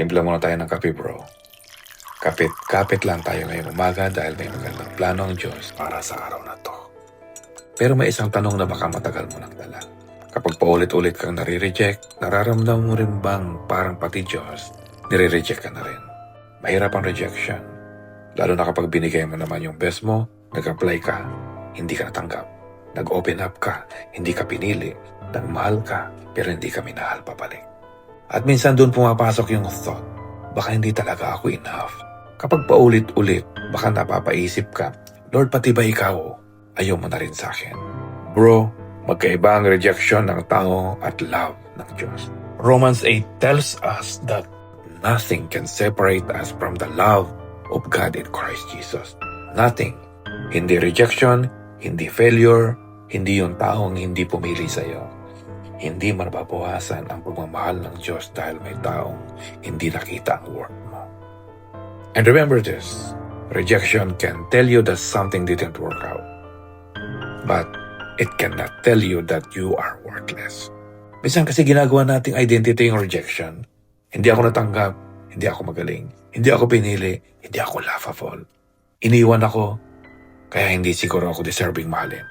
Timpla muna tayo ng kape, bro. Kapit lang tayo ngayong umaga dahil may magandang plano ang Diyos para sa araw na to. Pero may isang tanong na baka matagal mo nang dala. Kapag paulit-ulit kang nare-reject, nararamdaman mo rin bang parang pati Diyos, nire-reject ka na rin? Mahirap ang rejection. Lalo na kapag binigay mo naman yung best mo, nag-apply ka, hindi ka natanggap. Nag-open up ka, hindi ka pinili. Nagmahal ka, pero hindi ka minahal pabalik. At minsan doon pumapasok yung thought, baka hindi talaga ako enough. Kapag paulit-ulit, baka napapaisip ka, Lord, pati ba ikaw? Ayaw mo na rin sa akin. Bro, magkaiba ang rejection ng tao at love ng Diyos. Romans 8 tells us that nothing can separate us from the love of God in Christ Jesus. Nothing. Hindi rejection, hindi failure, hindi yung taong hindi pumili sa'yo. Hindi mababawasan ang pagmamahal ng Diyos dahil may taong hindi nakita ang worth mo. And remember this, rejection can tell you that something didn't work out. But it cannot tell you that you are worthless. Minsan kasi ginagawa nating identity yung rejection. Hindi ako natanggap, hindi ako magaling, hindi ako pinili, hindi ako laughable. Iniwan ako, kaya hindi siguro ako deserving mahalin.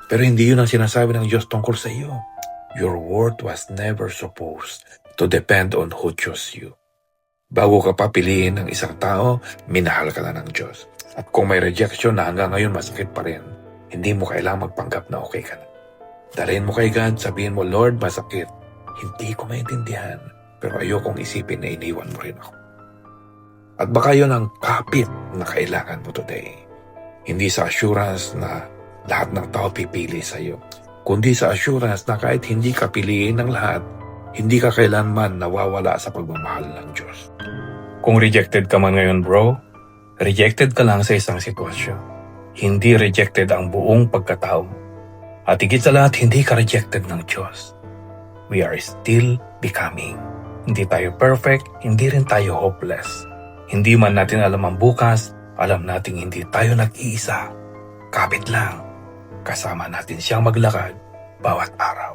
Pero hindi yun ang sinasabi ng Diyos tungkol sa iyo. Your worth was never supposed to depend on who chose you. Bago ka pa piliin ng isang tao, minahal ka na ng Diyos. At kung may rejection na hanggang ngayon masakit pa rin, hindi mo kailangang magpanggap na okay ka na. Dalhin mo kay God, sabihin mo, Lord, masakit. Hindi ko maintindihan, pero ayokong isipin na iniwan mo rin ako. At baka yun ang kapit na kailangan mo today. Hindi sa assurance na lahat ng tao pipili sa iyo, kundi sa assurance na kahit hindi ka piliin ng lahat, hindi ka kailanman nawawala sa pagmamahal ng Diyos. Kung rejected ka man ngayon, bro, rejected ka lang sa isang sitwasyon. Hindi rejected ang buong pagkatao. At higit sa lahat, hindi ka rejected ng Diyos. We are still becoming. Hindi tayo perfect, hindi rin tayo hopeless. Hindi man natin alam ang bukas, alam nating hindi tayo nag-iisa. Kapit lang. Kasama natin siyang maglakad bawat araw.